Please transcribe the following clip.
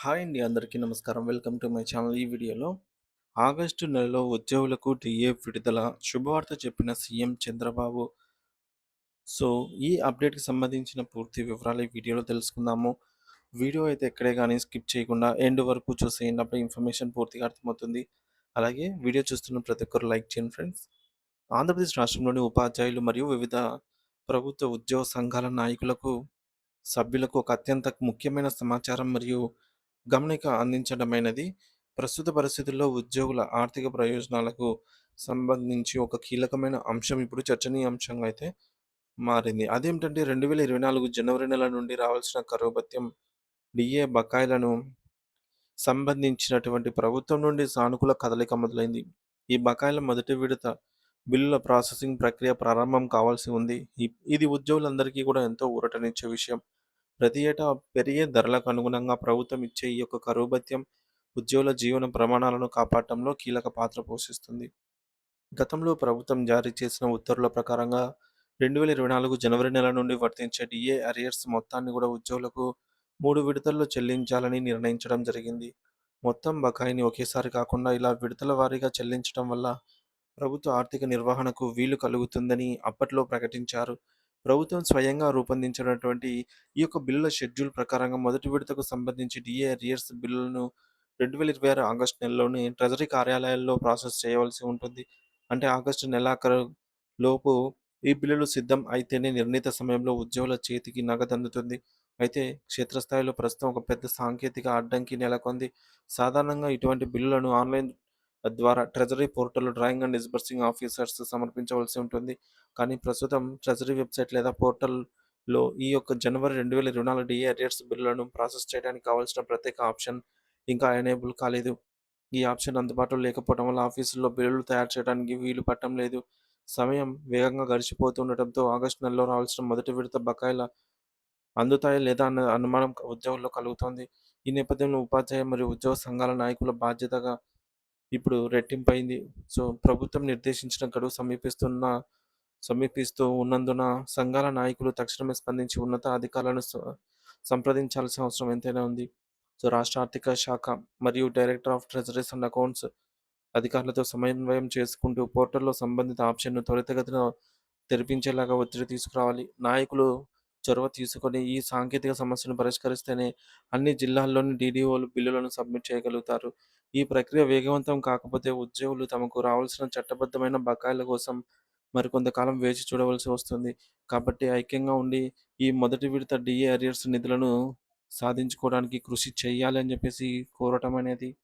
Hi అండి. అందరికీ నమస్కారం. Welcome to my channel. ఈ వీడియోలో ఆగస్టు నెలలో ఉద్యోగులకు డిఏ విడుదల శుభవార్త చెప్పిన సీఎం చంద్రబాబు. సో, ఈ అప్డేట్‌కి సంబంధించిన పూర్తి వివరాలు ఈ వీడియోలో తెలుసుకుందాము. వీడియో అయితే ఎక్కడే గాని స్కిప్ చేయకుండా ఎండ్ వరకు చూసేయండి. అప్పుడే ఇన్ఫర్మేషన్ పూర్తిగా అర్థమవుతుంది. అలాగే వీడియో చూస్తున్న ప్రతి ఒక్కరు లైక్ చేయండి ఫ్రెండ్స్. ఆంధ్రప్రదేశ్ రాష్ట్రంలోని ఉపాధ్యాయులు మరియు వివిధ ప్రభుత్వ ఉద్యోగ సంఘాల నాయకులకు, సభ్యులకు ఒక అత్యంత ముఖ్యమైన సమాచారం మరియు గమనిక అందించడమైనది. ప్రస్తుత పరిస్థితుల్లో ఉద్యోగుల ఆర్థిక ప్రయోజనాలకు సంబంధించి ఒక కీలకమైన అంశం ఇప్పుడు చర్చనీయాంశంగా అయితే మారింది. అదేంటంటే 2024 జనవరి నెల నుండి రావాల్సిన కరువు భత్యం, డిఏ బకాయిలను సంబంధించినటువంటి ప్రభుత్వం నుండి సానుకూల కదలిక మొదలైంది. ఈ బకాయిల మొదటి విడత బిల్లుల ప్రాసెసింగ్ ప్రక్రియ ప్రారంభం కావాల్సి ఉంది. ఇది ఉద్యోగులందరికీ కూడా ఎంతో ఊరటనిచ్చే విషయం. ప్రతి ఏటా పెరిగే ధరలకు అనుగుణంగా ప్రభుత్వం ఇచ్చే ఈ యొక్క కరువు భత్యం ఉద్యోగుల జీవన ప్రమాణాలను కాపాడటంలో కీలక పాత్ర పోషిస్తుంది. గతంలో ప్రభుత్వం జారీ చేసిన ఉత్తర్వుల ప్రకారంగా 2024 జనవరి నెల నుండి వర్తించే డిఏ అరియర్స్ మొత్తాన్ని కూడా ఉద్యోగులకు 3 విడతల్లో చెల్లించాలని నిర్ణయించడం జరిగింది. మొత్తం బకాయిని ఒకేసారి కాకుండా ఇలా విడతల వారీగా చెల్లించడం వల్ల ప్రభుత్వ ఆర్థిక నిర్వహణకు వీలు కలుగుతుందని అప్పట్లో ప్రకటించారు. ప్రభుత్వం స్వయంగా రూపొందించినటువంటి ఈ యొక్క బిల్లుల షెడ్యూల్ ప్రకారంగా మొదటి విడతకు సంబంధించి డిఏ అరియర్స్ బిల్లులను 2026 ఆగస్టు నెలలోనే ట్రెజరీ కార్యాలయాల్లో ప్రాసెస్ చేయవలసి ఉంటుంది. అంటే ఆగస్టు నెలాఖరు లోపు ఈ బిల్లులు సిద్ధం అయితేనే నిర్ణీత సమయంలో ఉద్యోగుల చేతికి నగదు అందుతుంది. అయితే క్షేత్రస్థాయిలో ప్రస్తుతం ఒక పెద్ద సాంకేతిక అడ్డంకి నెలకొంది. సాధారణంగా ఇటువంటి బిల్లులను ఆన్‌లైన్ ద్వారా ట్రెజరీ పోర్టల్‌లో డ్రాయింగ్ అండ్ డిస్బర్సింగ్ ఆఫీసర్స్ సమర్పించవలసి ఉంటుంది. కానీ ప్రస్తుతం ట్రెజరీ వెబ్‌సైట్ లేదా పోర్టల్‌లో ఈ యొక్క జనవరి 2024 డీఏ అరియర్స్ బిల్లులను ప్రాసెస్ చేయడానికి కావాల్సిన ప్రత్యేక ఆప్షన్ ఇంకా ఎనేబుల్ కాలేదు. ఈ ఆప్షన్ అందుబాటులో లేకపోవడం వల్ల ఆఫీసుల్లో బిల్లులు తయారు చేయడానికి వీలు పడటం లేదు. సమయం వేగంగా గడిచిపోతుండటంతో ఆగస్టు నెలలో రావాల్సిన మొదటి విడత బకాయిల అందుతాయా లేదా అన్న అనుమానం ఉద్యోగుల్లో కలుగుతోంది. ఈ నేపథ్యంలో ఉపాధ్యాయ మరియు ఉద్యోగ సంఘాల నాయకుల బాధ్యతగా ఇప్పుడు రెట్టింపయింది. సో, ప్రభుత్వం నిర్దేశించిన గడువు సమీపిస్తూ ఉన్నందున సంఘాల నాయకులు తక్షణమే స్పందించి ఉన్నత అధికారులను సంప్రదించాల్సిన అవసరం ఎంతైనా ఉంది. సో, రాష్ట్ర ఆర్థిక శాఖ మరియు director of treasuries and accounts అధికారులతో సమన్వయం చేసుకుంటూ పోర్టల్‌లో సంబంధిత ఆప్షన్‌ను త్వరితగతిన తెరిపించేలాగా ఒత్తిడి తీసుకురావాలి. నాయకులు చొరవ తీసుకొని ఈ సాంకేతిక సమస్యను పరిష్కరిస్తేనే అన్ని జిల్లాల్లోని డీడీఓలు బిల్లులను సబ్మిట్ చేయగలుగుతారు. ఈ ప్రక్రియ వేగవంతం కాకపోతే ఉద్యోగులు తమకు రావాల్సిన చట్టబద్ధమైన బకాయిల కోసం మరికొంతకాలం వేచి చూడవలసి వస్తుంది. కాబట్టి ఐక్యంగా ఉండి ఈ మొదటి విడత డీఏ అరియర్స్ నిధులను సాధించుకోవడానికి కృషి చేయాలి అని చెప్పేసి కోరటం అనేది